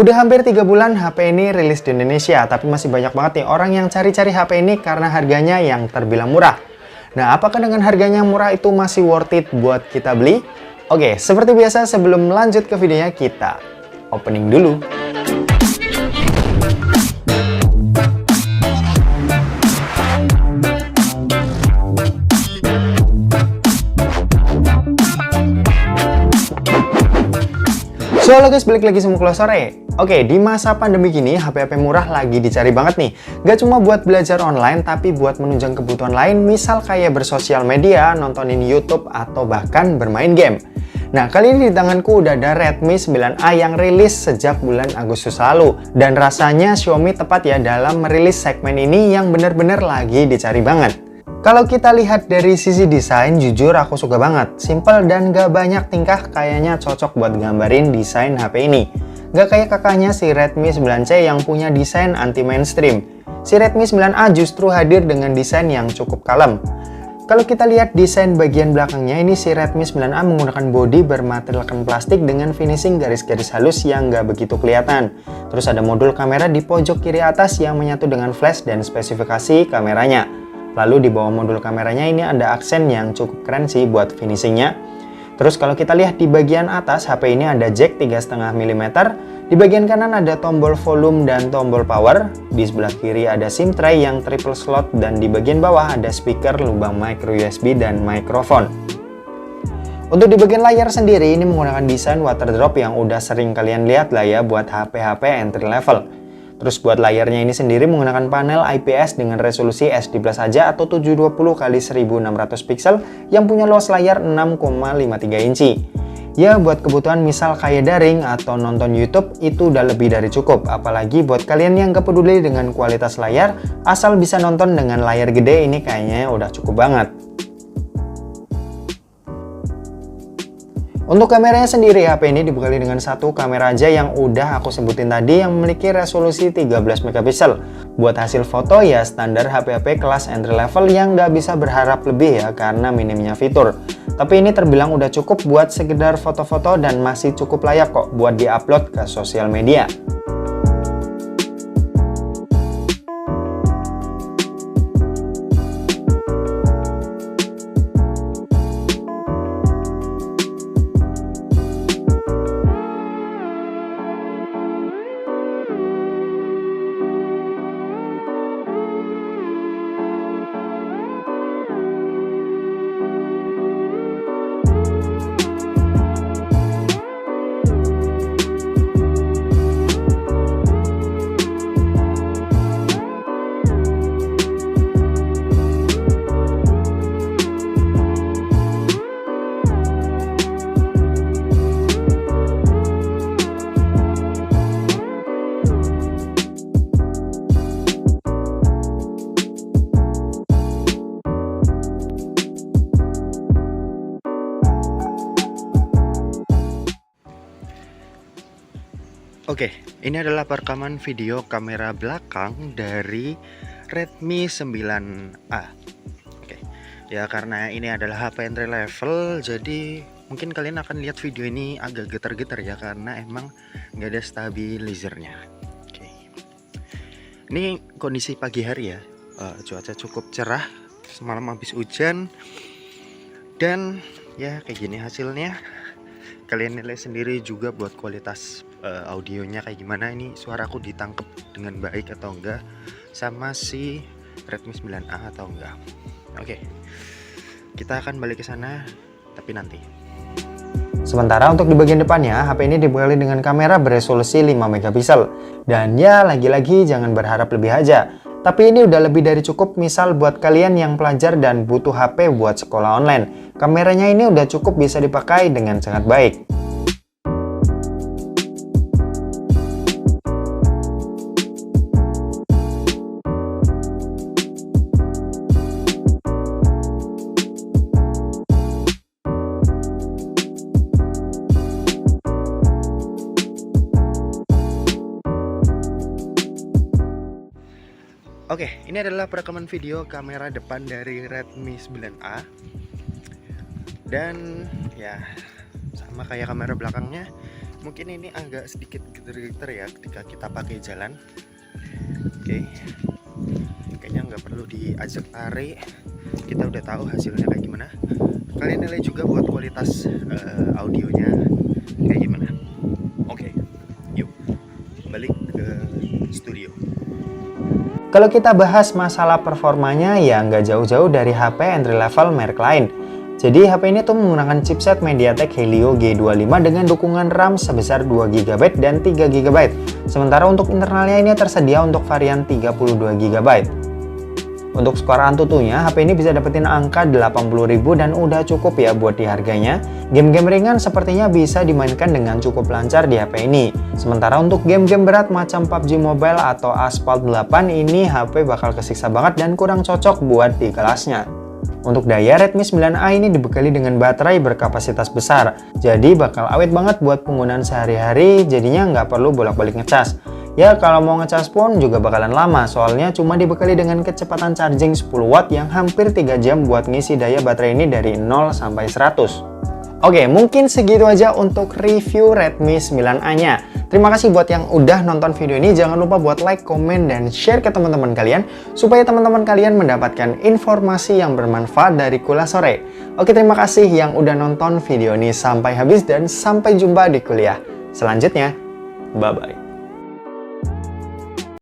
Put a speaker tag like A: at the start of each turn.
A: Udah hampir 3 bulan HP ini rilis di Indonesia, tapi masih banyak banget nih orang yang cari-cari HP ini karena harganya yang terbilang murah. Nah, apakah dengan harganya murah itu masih worth it buat kita beli? Oke, seperti biasa sebelum lanjut ke videonya, kita opening dulu. So, halo guys, balik lagi sama Kulo Sore. Oke, di masa pandemi gini, HP-HP murah lagi dicari banget nih. Gak cuma buat belajar online, tapi buat menunjang kebutuhan lain, misal kayak bersosial media, nontonin YouTube, atau bahkan bermain game. Nah, kali ini di tanganku udah ada Redmi 9A yang rilis sejak bulan Agustus lalu. Dan rasanya Xiaomi tepat ya dalam merilis segmen ini yang bener-bener lagi dicari banget. Kalau kita lihat dari sisi desain, jujur aku suka banget. Simple dan gak banyak tingkah, kayaknya cocok buat gambarin desain HP ini. Gak kayak kakaknya si Redmi 9C yang punya desain anti-mainstream. Si Redmi 9A justru hadir dengan desain yang cukup kalem. Kalau kita lihat desain bagian belakangnya, ini si Redmi 9A menggunakan bodi bermaterialkan plastik dengan finishing garis-garis halus yang gak begitu kelihatan. Terus ada modul kamera di pojok kiri atas yang menyatu dengan flash dan spesifikasi kameranya. Lalu di bawah modul kameranya ini ada aksen yang cukup keren sih buat finishingnya. Terus kalau kita lihat di bagian atas HP ini ada jack 3,5 mm. Di bagian kanan ada tombol volume dan tombol power. Di sebelah kiri ada SIM tray yang triple slot. Dan di bagian bawah ada speaker, lubang micro USB dan mikrofon. Untuk di bagian layar sendiri ini menggunakan desain water drop yang udah sering kalian lihat lah ya buat HP-HP entry level. Terus buat layarnya ini sendiri menggunakan panel IPS dengan resolusi SD Plus saja atau 720x1600 pixel yang punya luas layar 6,53 inci. Ya buat kebutuhan misal kayak daring atau nonton YouTube itu udah lebih dari cukup. Apalagi buat kalian yang gak peduli dengan kualitas layar, asal bisa nonton dengan layar gede ini kayaknya udah cukup banget. Untuk kameranya sendiri, HP ini dibekali dengan satu kamera aja yang udah aku sebutin tadi yang memiliki resolusi 13 megapiksel. Buat hasil foto ya standar HP-HP kelas entry level yang nggak bisa berharap lebih ya karena minimnya fitur. Tapi ini terbilang udah cukup buat sekedar foto-foto dan masih cukup layak kok buat diupload ke sosial media. Oke, ini adalah perekaman video kamera belakang dari Redmi 9A. Oke, ya karena ini adalah HP entry level, jadi mungkin kalian akan lihat video ini agak getar-getar ya karena emang nggak ada stabilizernya. Oke, ini kondisi pagi hari ya, cuaca cukup cerah, semalam habis hujan, dan ya kayak gini hasilnya. Kalian nilai sendiri juga buat kualitas audionya kayak gimana, ini suaraku ditangkap dengan baik atau enggak sama si Redmi 9A atau enggak. Oke, kita akan balik ke sana tapi nanti. Sementara untuk di bagian depannya, HP ini dibekali dengan kamera beresolusi 5 megapiksel. Dan ya lagi-lagi jangan berharap lebih aja. Tapi ini udah lebih dari cukup misal buat kalian yang pelajar dan butuh HP buat sekolah online. Kameranya ini udah cukup bisa dipakai dengan sangat baik. Oke, ini adalah perekaman video kamera depan dari Redmi 9A. Dan ya sama kayak kamera belakangnya, Mungkin ini agak sedikit getar-getar ya ketika kita pakai jalan. Oke, kayaknya nggak perlu diajak tarik, kita udah tahu hasilnya kayak gimana. Kalian nilai juga buat kualitas audionya kayak gimana. Oke, yuk balik ke studio. Kalau kita bahas masalah performanya ya nggak jauh-jauh dari HP entry level merek lain. Jadi HP ini tuh menggunakan chipset MediaTek Helio G25 dengan dukungan RAM sebesar 2GB dan 3GB. Sementara untuk internalnya ini tersedia untuk varian 32GB. Untuk skor Antutunya, HP ini bisa dapetin angka 80.000 dan udah cukup ya buat di harganya. Game-game ringan sepertinya bisa dimainkan dengan cukup lancar di HP ini. Sementara untuk game-game berat macam PUBG Mobile atau Asphalt 8 ini HP bakal kesiksa banget dan kurang cocok buat di kelasnya. Untuk daya, Redmi 9A ini dibekali dengan baterai berkapasitas besar, jadi bakal awet banget buat penggunaan sehari-hari, jadinya nggak perlu bolak-balik ngecas. Ya kalau mau ngecas pun juga bakalan lama, soalnya cuma dibekali dengan kecepatan charging 10 watt yang hampir 3 jam buat ngisi daya baterai ini dari 0 sampai 100. Oke, mungkin segitu aja untuk review Redmi 9A-nya. Terima kasih buat yang udah nonton video ini. Jangan lupa buat like, komen, dan share ke teman-teman kalian supaya teman-teman kalian mendapatkan informasi yang bermanfaat dari Kuliah Sore. Oke, terima kasih yang udah nonton video ini sampai habis dan sampai jumpa di kuliah selanjutnya. Bye-bye.